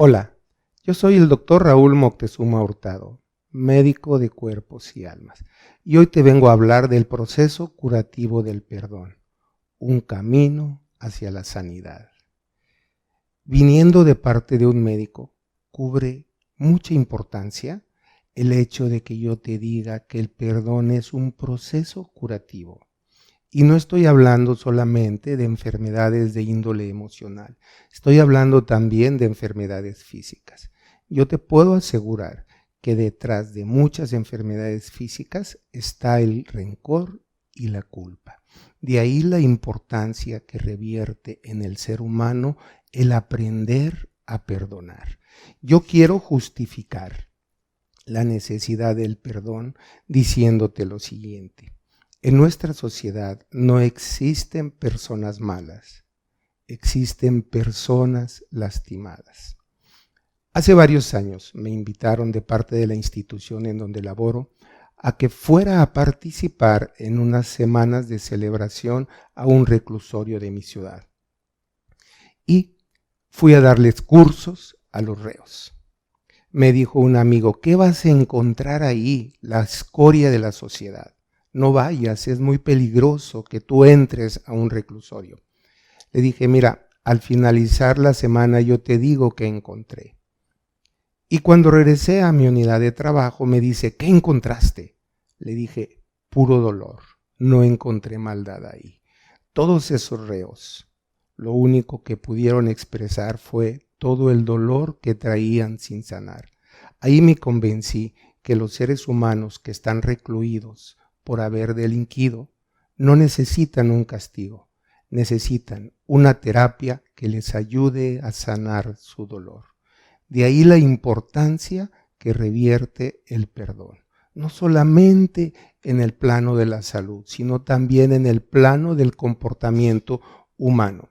Hola, yo soy el doctor Raúl Moctezuma Hurtado, médico de cuerpos y almas, y hoy te vengo a hablar del proceso curativo del perdón, un camino hacia la sanidad. Viniendo de parte de un médico, cubre mucha importancia el hecho de que yo te diga que el perdón es un proceso curativo. Y no estoy hablando solamente de enfermedades de índole emocional, estoy hablando también de enfermedades físicas. Yo te puedo asegurar que detrás de muchas enfermedades físicas está el rencor y la culpa. De ahí la importancia que revierte en el ser humano el aprender a perdonar. Yo quiero justificar la necesidad del perdón diciéndote lo siguiente. En nuestra sociedad no existen personas malas, existen personas lastimadas. Hace varios años me invitaron de parte de la institución en donde laboro a que fuera a participar en unas semanas de celebración a un reclusorio de mi ciudad. Y fui a darles cursos a los reos. Me dijo un amigo, ¿qué vas a encontrar ahí? La escoria de la sociedad. No vayas, es muy peligroso que tú entres a un reclusorio. Le dije, mira, al finalizar la semana yo te digo qué encontré. Y cuando regresé a mi unidad de trabajo me dice, ¿qué encontraste? Le dije, puro dolor, no encontré maldad ahí. Todos esos reos, lo único que pudieron expresar fue todo el dolor que traían sin sanar. Ahí me convencí que los seres humanos que están recluidos por haber delinquido, no necesitan un castigo, necesitan una terapia que les ayude a sanar su dolor. De ahí la importancia que revierte el perdón, no solamente en el plano de la salud, sino también en el plano del comportamiento humano.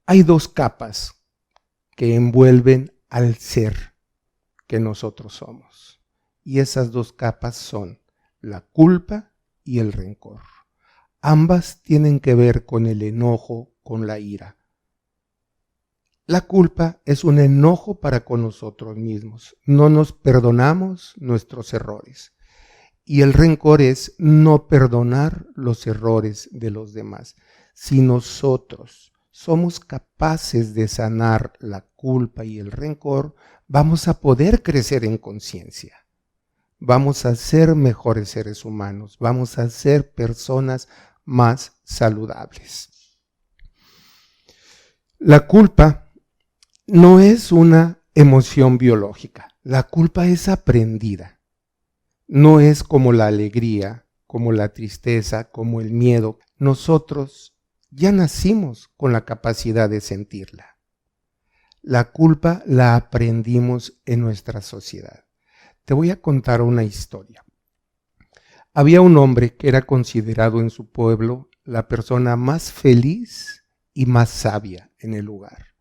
Hay dos capas que envuelven al ser que nosotros somos, y esas dos capas son la culpa y el rencor. Ambas tienen que ver con el enojo, con la ira. La culpa es un enojo para con nosotros mismos. No nos perdonamos nuestros errores. Y el rencor es no perdonar los errores de los demás. Si nosotros somos capaces de sanar la culpa y el rencor, vamos a poder crecer en conciencia. Vamos a ser mejores seres humanos, vamos a ser personas más saludables. La culpa no es una emoción biológica, la culpa es aprendida. No es como la alegría, como la tristeza, como el miedo. Nosotros ya nacimos con la capacidad de sentirla. La culpa la aprendimos en nuestra sociedad. Te voy a contar una historia. Había un hombre que era considerado en su pueblo la persona más feliz y más sabia en el lugar.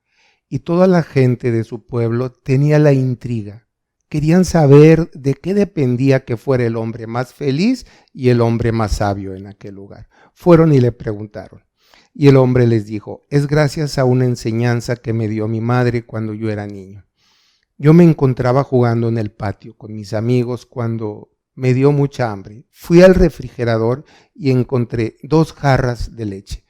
Y toda la gente de su pueblo tenía la intriga. Querían saber de qué dependía que fuera el hombre más feliz y el hombre más sabio en aquel lugar. Fueron y le preguntaron. Y el hombre les dijo, es gracias a una enseñanza que me dio mi madre cuando yo era niño. Yo me encontraba jugando en el patio con mis amigos cuando me dio mucha hambre. Fui al refrigerador y encontré 2 jarras de leche.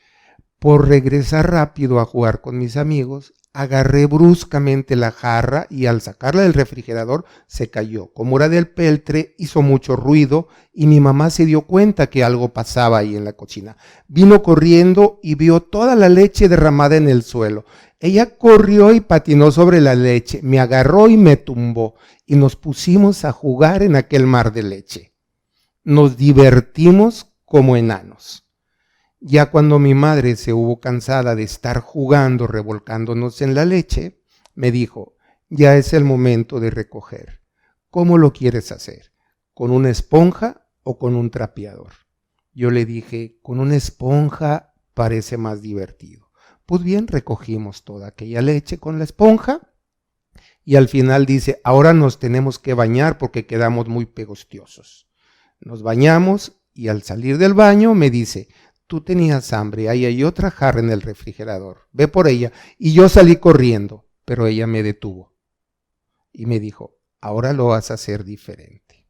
Por regresar rápido a jugar con mis amigos, agarré bruscamente la jarra y al sacarla del refrigerador se cayó. Como era del peltre, hizo mucho ruido y mi mamá se dio cuenta que algo pasaba ahí en la cocina. Vino corriendo y vio toda la leche derramada en el suelo. Ella corrió y patinó sobre la leche, me agarró y me tumbó y nos pusimos a jugar en aquel mar de leche. Nos divertimos como enanos. Ya cuando mi madre se hubo cansada de estar jugando, revolcándonos en la leche, me dijo, ya es el momento de recoger. ¿Cómo lo quieres hacer? ¿Con una esponja o con un trapeador? Yo le dije, con una esponja parece más divertido. Pues bien, recogimos toda aquella leche con la esponja y al final dice, ahora nos tenemos que bañar porque quedamos muy pegostiosos. Nos bañamos y al salir del baño me dice, tú tenías hambre, ahí hay otra jarra en el refrigerador, ve por ella. Y yo salí corriendo. pero ella me detuvo y me dijo, ahora lo vas a hacer diferente.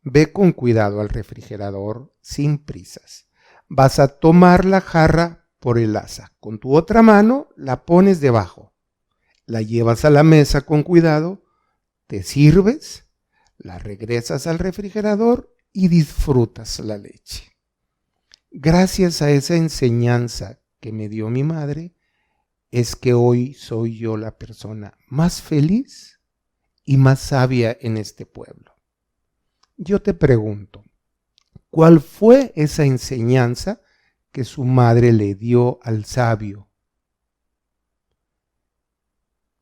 Ve con cuidado al refrigerador sin prisas. Vas a tomar la jarra por el asa. Con tu otra mano la pones debajo. La llevas a la mesa con cuidado, te sirves, la regresas al refrigerador y disfrutas la leche. Gracias a esa enseñanza que me dio mi madre, es que hoy soy yo la persona más feliz y más sabia en este pueblo. Yo te pregunto, ¿cuál fue esa enseñanza que su madre le dio al sabio?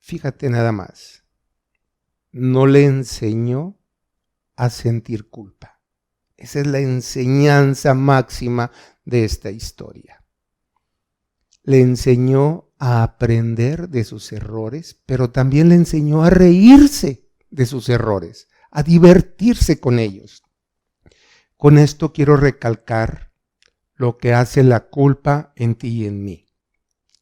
Fíjate nada más, no le enseñó a sentir culpa. Esa es la enseñanza máxima de esta historia. Le enseñó a aprender de sus errores, pero también le enseñó a reírse de sus errores, a divertirse con ellos. Con esto quiero recalcar lo que hace la culpa en ti y en mí,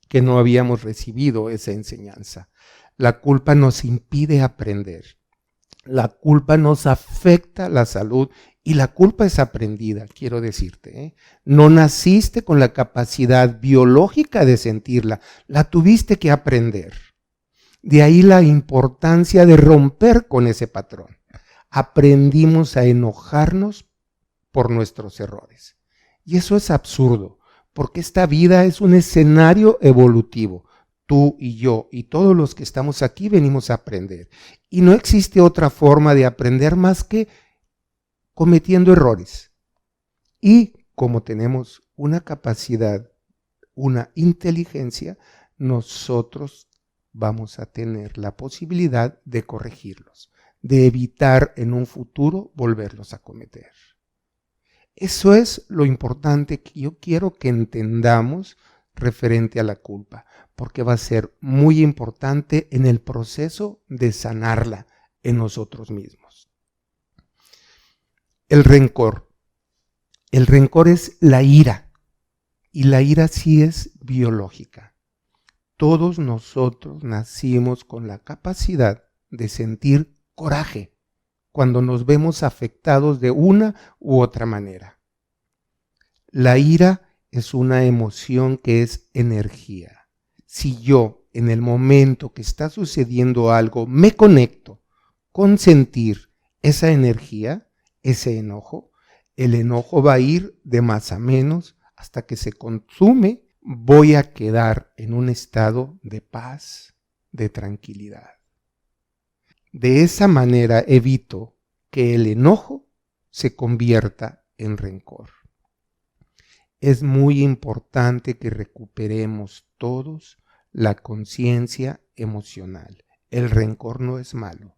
que no habíamos recibido esa enseñanza. La culpa nos impide aprender. La culpa nos afecta la salud y la culpa es aprendida, quiero decirte, ¿eh? No naciste con la capacidad biológica de sentirla, la tuviste que aprender. De ahí la importancia de romper con ese patrón. Aprendimos a enojarnos por nuestros errores. Y eso es absurdo, porque esta vida es un escenario evolutivo. Tú y yo y todos los que estamos aquí venimos a aprender. Y no existe otra forma de aprender más que cometiendo errores. Y como tenemos una capacidad, una inteligencia, nosotros vamos a tener la posibilidad de corregirlos, de evitar en un futuro volverlos a cometer. Eso es lo importante que yo quiero que entendamos referente a la culpa, porque va a ser muy importante en el proceso de sanarla en nosotros mismos. El rencor. El rencor es la ira, y la ira sí es biológica. Todos nosotros nacimos con la capacidad de sentir coraje cuando nos vemos afectados de una u otra manera. La ira es una emoción que es energía. Si yo en el momento que está sucediendo algo me conecto con sentir esa energía, ese enojo, el enojo va a ir de más a menos hasta que se consume. Voy a quedar en un estado de paz, de tranquilidad. De esa manera evito que el enojo se convierta en rencor. Es muy importante que recuperemos todos la conciencia emocional. El rencor no es malo.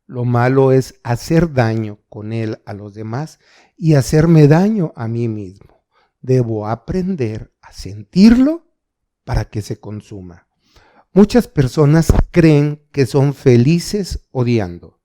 Lo malo es hacer daño con él a los demás y hacerme daño a mí mismo. Debo aprender a sentirlo para que se consuma. Muchas personas creen que son felices odiando,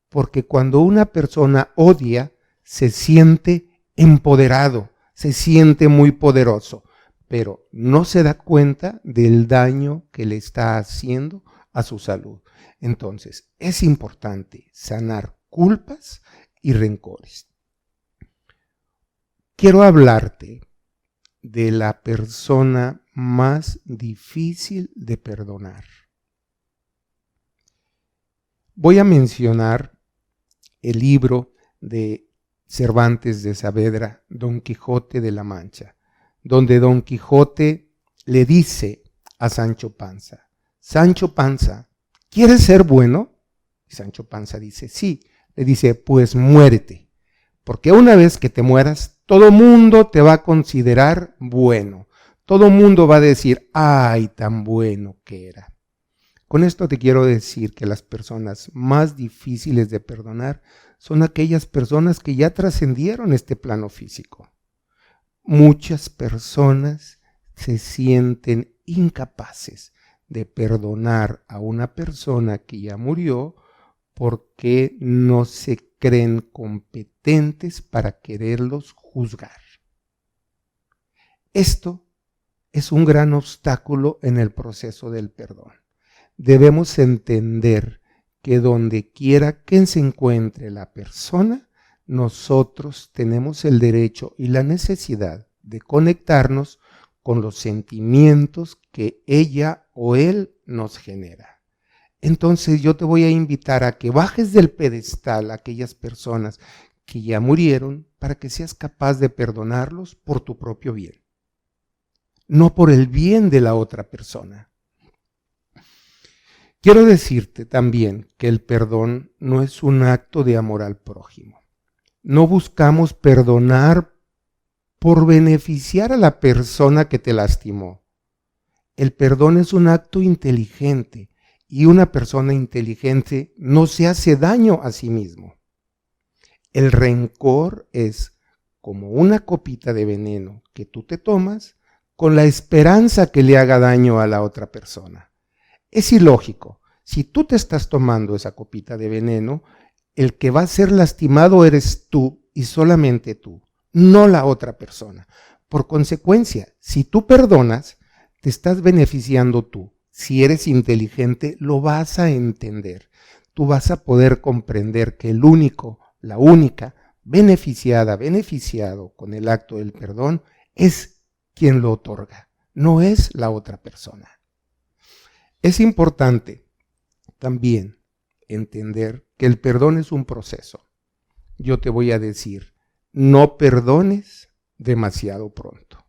porque cuando una persona odia, se siente empoderado, se siente muy poderoso, pero no se da cuenta del daño que le está haciendo a su salud. Entonces, es importante sanar culpas y rencores. Quiero hablarte de la persona más difícil de perdonar. Voy a mencionar el libro de Cervantes de Saavedra, Don Quijote de la Mancha, donde Don Quijote le dice a Sancho Panza, Sancho Panza, ¿quieres ser bueno? Y Sancho Panza dice, sí. Le dice, pues muérete, porque una vez que te mueras, todo mundo te va a considerar bueno. Todo mundo va a decir, ay, tan bueno que era. Con esto te quiero decir que las personas más difíciles de perdonar son aquellas personas que ya trascendieron este plano físico. Muchas personas se sienten incapaces de perdonar a una persona que ya murió porque no se creen competentes para quererlos juzgar. Esto es un gran obstáculo en el proceso del perdón. debemos entender que donde quiera que se encuentre la persona, nosotros tenemos el derecho y la necesidad de conectarnos con los sentimientos que ella o él nos genera. Entonces yo te voy a invitar a que bajes del pedestal a aquellas personas que ya murieron para que seas capaz de perdonarlos por tu propio bien, no por el bien de la otra persona. Quiero decirte también que el perdón no es un acto de amor al prójimo. No buscamos perdonar por beneficiar a la persona que te lastimó. El perdón es un acto inteligente y una persona inteligente no se hace daño a sí mismo. El rencor es como una copita de veneno que tú te tomas con la esperanza que le haga daño a la otra persona. Es ilógico. Si tú te estás tomando esa copita de veneno, el que va a ser lastimado eres tú y solamente tú, no la otra persona. Por consecuencia, si tú perdonas, te estás beneficiando tú. Si eres inteligente, lo vas a entender. Tú vas a poder comprender que el único, la única beneficiada, beneficiado con el acto del perdón es quien lo otorga, no es la otra persona. Es importante también entender que el perdón es un proceso. Yo te voy a decir, no perdones demasiado pronto.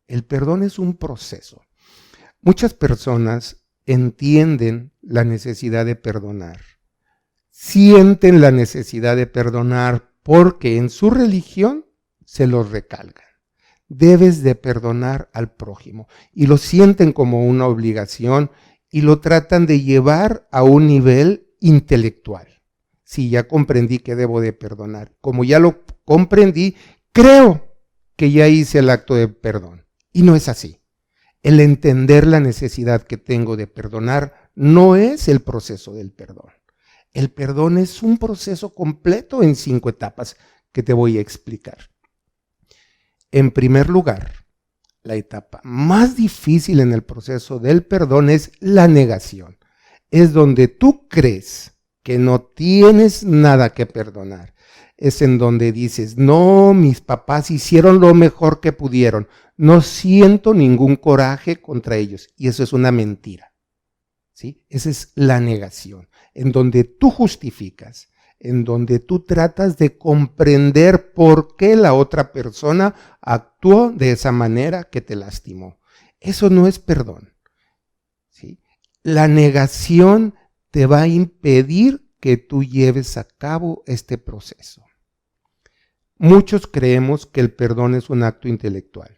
El perdón es un proceso. Muchas personas entienden la necesidad de perdonar, sienten la necesidad de perdonar porque en su religión se los recalcan. Debes de perdonar al prójimo y lo sienten como una obligación y lo tratan de llevar a un nivel intelectual. Si ya comprendí que debo de perdonar, como ya lo comprendí, creo que ya hice el acto de perdón. Y no es así. El entender la necesidad que tengo de perdonar no es el proceso del perdón. El perdón es un proceso completo en 5 etapas que te voy a explicar. En primer lugar, la etapa más difícil en el proceso del perdón es la negación. Es donde tú crees que no tienes nada que perdonar. Es en donde dices, no, mis papás hicieron lo mejor que pudieron. No siento ningún coraje contra ellos. Y eso es una mentira. ¿Sí? Esa es la negación, en donde tú justificas, en donde tú tratas de comprender por qué la otra persona actuó de esa manera que te lastimó. Eso no es perdón. ¿Sí? La negación te va a impedir que tú lleves a cabo este proceso. Muchos creemos que el perdón es un acto intelectual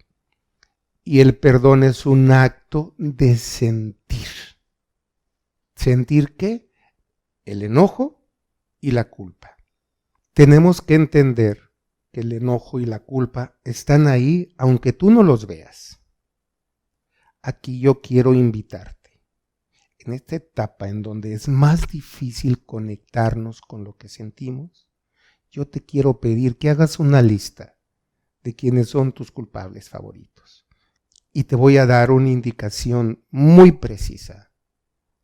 y el perdón es un acto de sentir. ¿Sentir qué? El enojo y la culpa. Tenemos que entender que el enojo y la culpa están ahí aunque tú no los veas. Aquí yo quiero invitarte. En esta etapa en donde es más difícil conectarnos con lo que sentimos, yo te quiero pedir que hagas una lista de quiénes son tus culpables favoritos. Y te voy a dar una indicación muy precisa.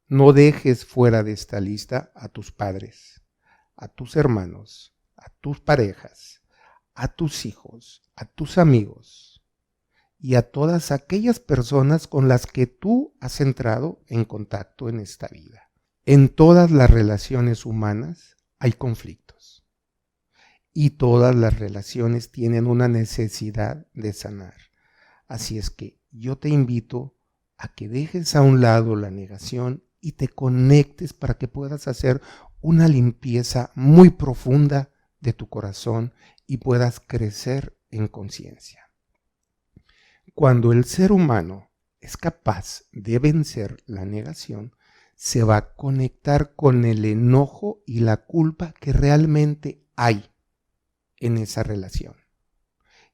No dejes fuera de esta lista a tus padres, a tus hermanos, a tus parejas, a tus hijos, a tus amigos y a todas aquellas personas con las que tú has entrado en contacto en esta vida. En todas las relaciones humanas hay conflictos y todas las relaciones tienen una necesidad de sanar. Así es que yo te invito a que dejes a un lado la negación y te conectes para que puedas hacer una limpieza muy profunda de tu corazón y puedas crecer en conciencia. Cuando el ser humano es capaz de vencer la negación, se va a conectar con el enojo y la culpa que realmente hay en esa relación.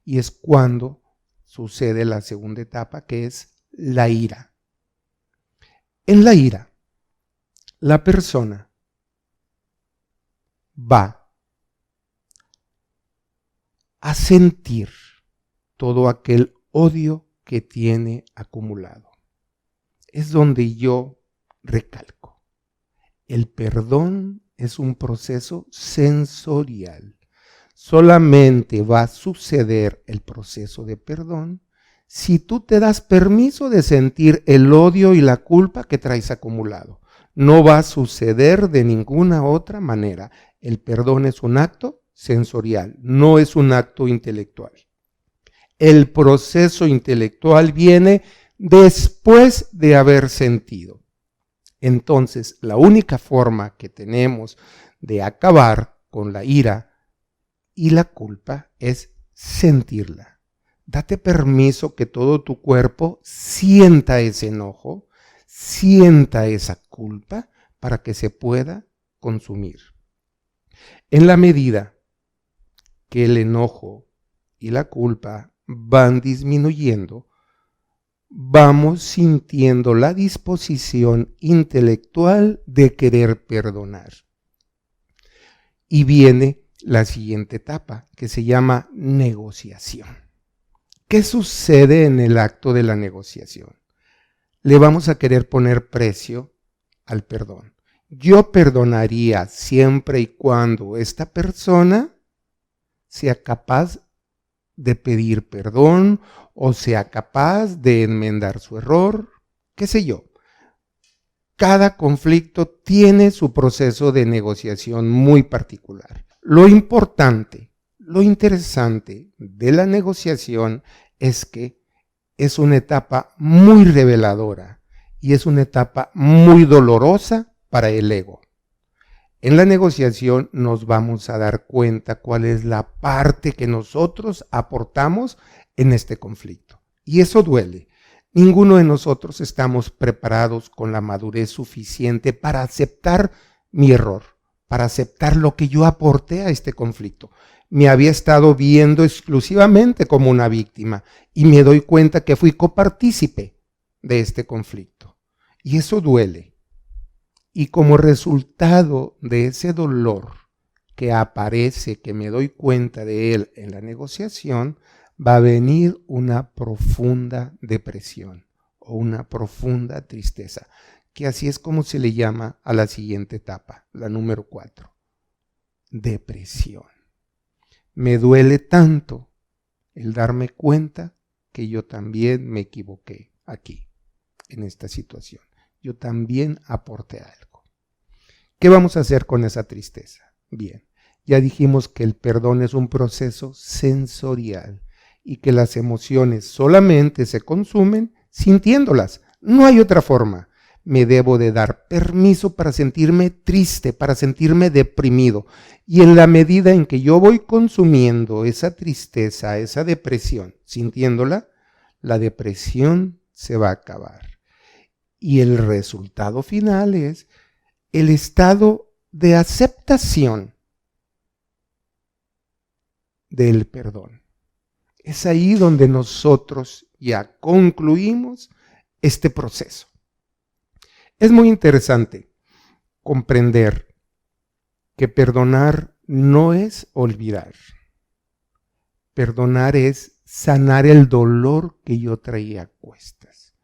Y es cuando sucede la segunda etapa, que es la ira. En la ira, la persona va a sentir todo aquel odio que tiene acumulado. Es donde yo Recalco, el perdón es un proceso sensorial. Solamente va a suceder el proceso de perdón si tú te das permiso de sentir el odio y la culpa que traes acumulado. No va a suceder de ninguna otra manera. El perdón es un acto sensorial, no es un acto intelectual. El proceso intelectual viene después de haber sentido. Entonces, la única forma que tenemos de acabar con la ira y la culpa es sentirla. Date permiso que todo tu cuerpo sienta ese enojo, sienta esa culpa para que se pueda consumir. En la medida que el enojo y la culpa van disminuyendo, vamos sintiendo la disposición intelectual de querer perdonar. Y viene la siguiente etapa, que se llama negociación. ¿Qué sucede en el acto de la negociación? Le vamos a querer poner precio al perdón. Yo perdonaría siempre y cuando esta persona sea capaz de pedir perdón o sea capaz de enmendar su error, qué sé yo. Cada conflicto tiene su proceso de negociación muy particular. Lo importante, lo interesante de la negociación es que es una etapa muy reveladora y es una etapa muy dolorosa para el ego. En la negociación nos vamos a dar cuenta cuál es la parte que nosotros aportamos en este conflicto. Y eso duele. Ninguno de nosotros estamos preparados con la madurez suficiente para aceptar mi error, para aceptar lo que yo aporté a este conflicto. Me había estado viendo exclusivamente como una víctima y me doy cuenta que fui copartícipe de este conflicto. Y eso duele. Y como resultado de ese dolor que aparece, que me doy cuenta de él en la negociación, va a venir una profunda depresión o una profunda tristeza, que así es como se le llama a la siguiente etapa, la número 4, depresión. Me duele tanto el darme cuenta que yo también me equivoqué aquí, en esta situación. Yo también aporté algo. ¿Qué vamos a hacer con esa tristeza? Bien, ya dijimos que el perdón es un proceso sensorial y que las emociones solamente se consumen sintiéndolas. No hay otra forma. Me debo de dar permiso para sentirme triste, para sentirme deprimido. Y en la medida en que yo voy consumiendo esa tristeza, esa depresión, sintiéndola, la depresión se va a acabar. Y el resultado final es el estado de aceptación del perdón. Es ahí donde nosotros ya concluimos este proceso. Es muy interesante comprender que perdonar no es olvidar. Perdonar es sanar el dolor que yo traía a cuestas.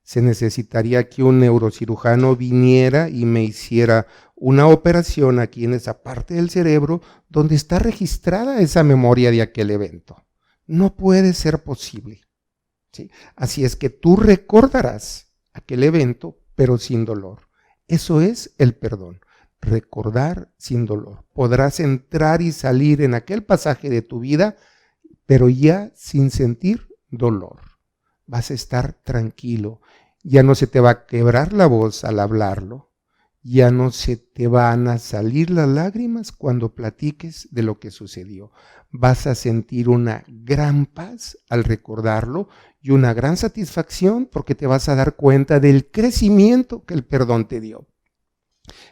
Se necesitaría que un neurocirujano viniera y me hiciera una operación aquí en esa parte del cerebro donde está registrada esa memoria de aquel evento. No puede ser posible, ¿sí? Así es que tú recordarás aquel evento, pero sin dolor. Eso es el perdón, recordar sin dolor. Podrás entrar y salir en aquel pasaje de tu vida, pero ya sin sentir dolor. Vas a estar tranquilo. Ya no se te va a quebrar la voz al hablarlo. Ya no se te van a salir las lágrimas cuando platiques de lo que sucedió. Vas a sentir una gran paz al recordarlo y una gran satisfacción porque te vas a dar cuenta del crecimiento que el perdón te dio.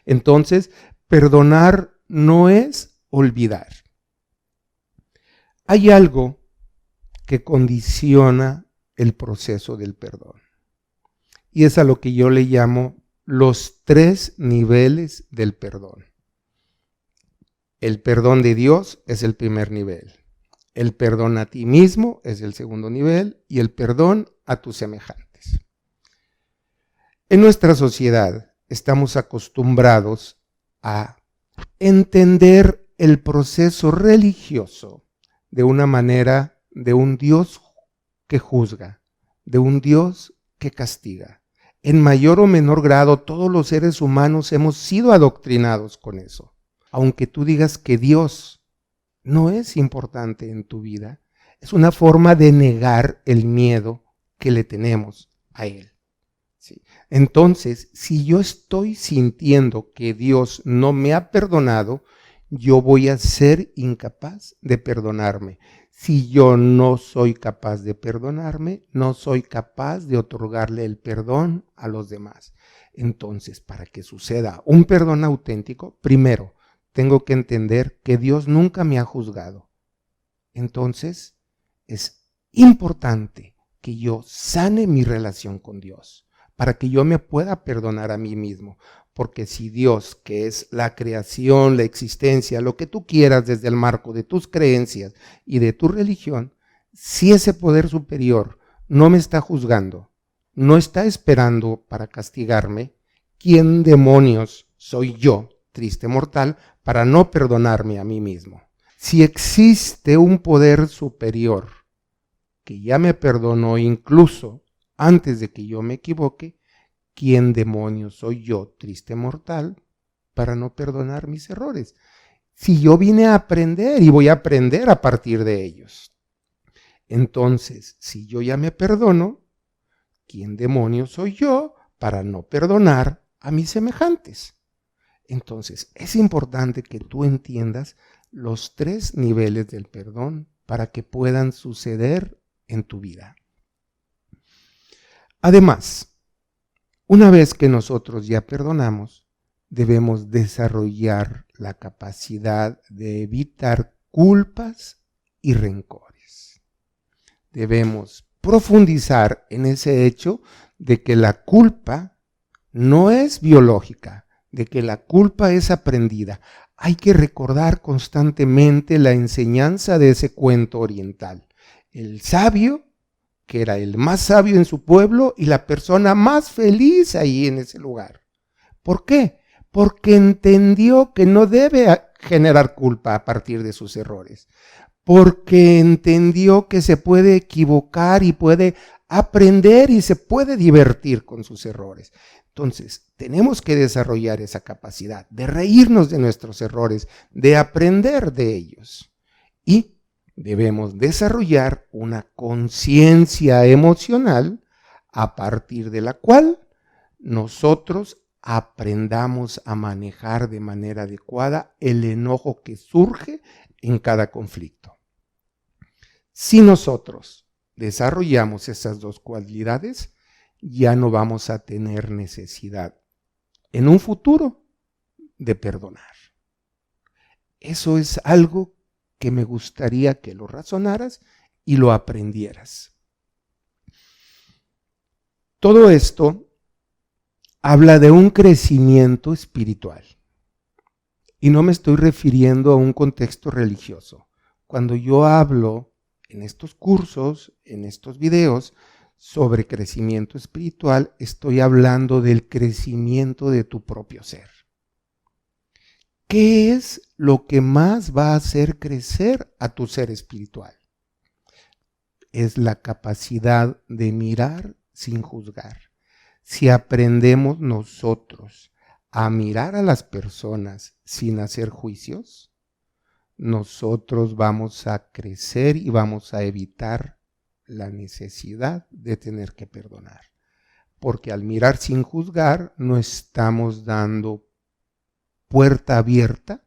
Entonces, perdonar no es olvidar. Hay algo que condiciona el proceso del perdón. Y es a lo que yo le llamo los 3 niveles del perdón. El perdón de Dios es el primer nivel. El perdón a ti mismo es el segundo nivel y el perdón a tus semejantes. En nuestra sociedad estamos acostumbrados a entender el proceso religioso de una manera de un Dios que juzga, de un Dios que castiga. En mayor o menor grado, todos los seres humanos hemos sido adoctrinados con eso. Aunque tú digas que Dios no es importante en tu vida, es una forma de negar el miedo que le tenemos a Él. ¿Sí? Entonces, si yo estoy sintiendo que Dios no me ha perdonado, yo voy a ser incapaz de perdonarme. Si yo no soy capaz de perdonarme, no soy capaz de otorgarle el perdón a los demás. Entonces, para que suceda un perdón auténtico, primero, tengo que entender que Dios nunca me ha juzgado. Entonces, es importante que yo sane mi relación con Dios, para que yo me pueda perdonar a mí mismo. Porque si Dios, que es la creación, la existencia, lo que tú quieras desde el marco de tus creencias y de tu religión, si ese poder superior no me está juzgando, no está esperando para castigarme, ¿quién demonios soy yo, triste mortal, para no perdonarme a mí mismo? Si existe un poder superior que ya me perdonó incluso antes de que yo me equivoque, ¿quién demonios soy yo, triste mortal, para no perdonar mis errores? Si yo vine a aprender y voy a aprender a partir de ellos. Entonces, si yo ya me perdono, ¿quién demonios soy yo para no perdonar a mis semejantes? Entonces, es importante que tú entiendas los 3 niveles del perdón para que puedan suceder en tu vida. Además, una vez que nosotros ya perdonamos, debemos desarrollar la capacidad de evitar culpas y rencores. Debemos profundizar en ese hecho de que la culpa no es biológica, de que la culpa es aprendida. Hay que recordar constantemente la enseñanza de ese cuento oriental. El sabio, que era el más sabio en su pueblo y la persona más feliz ahí en ese lugar. ¿Por qué? Porque entendió que no debe generar culpa a partir de sus errores. Porque entendió que se puede equivocar y puede aprender y se puede divertir con sus errores. Entonces, tenemos que desarrollar esa capacidad de reírnos de nuestros errores, de aprender de ellos. Y debemos desarrollar una conciencia emocional a partir de la cual nosotros aprendamos a manejar de manera adecuada el enojo que surge en cada conflicto. Si nosotros desarrollamos esas 2 cualidades, ya no vamos a tener necesidad en un futuro de perdonar. Eso es algo que me gustaría que lo razonaras y lo aprendieras. Todo esto habla de un crecimiento espiritual. Y no me estoy refiriendo a un contexto religioso. Cuando yo hablo en estos cursos, en estos videos, sobre crecimiento espiritual, estoy hablando del crecimiento de tu propio ser. ¿Qué es lo que más va a hacer crecer a tu ser espiritual? Es la capacidad de mirar sin juzgar. Si aprendemos nosotros a mirar a las personas sin hacer juicios, nosotros vamos a crecer y vamos a evitar la necesidad de tener que perdonar. Porque al mirar sin juzgar, no estamos dando puerta abierta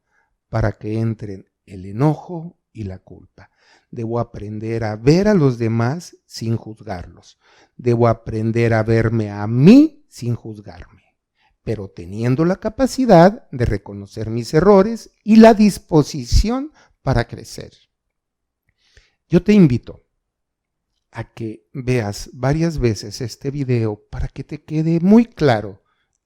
para que entren el enojo y la culpa. Debo aprender a ver a los demás sin juzgarlos. Debo aprender a verme a mí sin juzgarme, pero teniendo la capacidad de reconocer mis errores y la disposición para crecer. Yo te invito a que veas varias veces este video para que te quede muy claro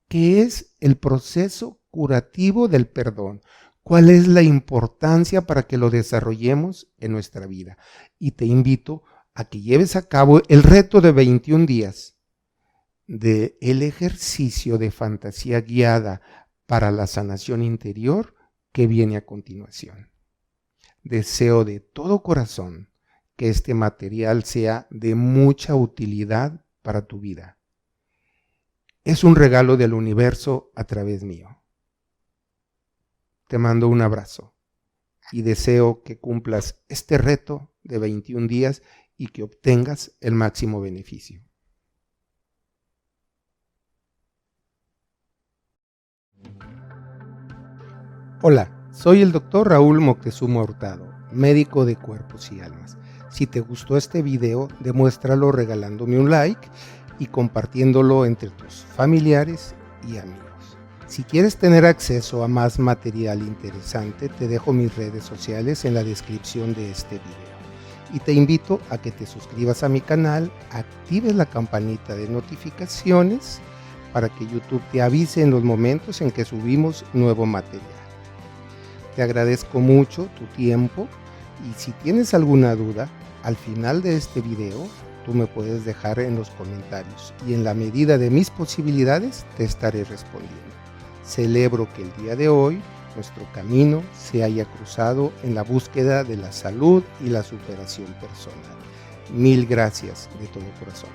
qué es el proceso curativo del perdón, cuál es la importancia para que lo desarrollemos en nuestra vida. Y te invito a que lleves a cabo el reto de 21 días del ejercicio de fantasía guiada para la sanación interior que viene a continuación. Deseo de todo corazón que este material sea de mucha utilidad para tu vida. Es un regalo del universo a través mío. Te mando un abrazo y deseo que cumplas este reto de 21 días y que obtengas el máximo beneficio. Hola, soy el doctor Raúl Moctezuma Hurtado, médico de cuerpos y almas. Si te gustó este video, demuéstralo regalándome un like y compartiéndolo entre tus familiares y amigos. Si quieres tener acceso a más material interesante, te dejo mis redes sociales en la descripción de este video. Y te invito a que te suscribas a mi canal, actives la campanita de notificaciones para que YouTube te avise en los momentos en que subimos nuevo material. Te agradezco mucho tu tiempo y si tienes alguna duda, al final de este video tú me puedes dejar en los comentarios y en la medida de mis posibilidades te estaré respondiendo. Celebro que el día de hoy nuestro camino se haya cruzado en la búsqueda de la salud y la superación personal. Mil gracias de todo corazón.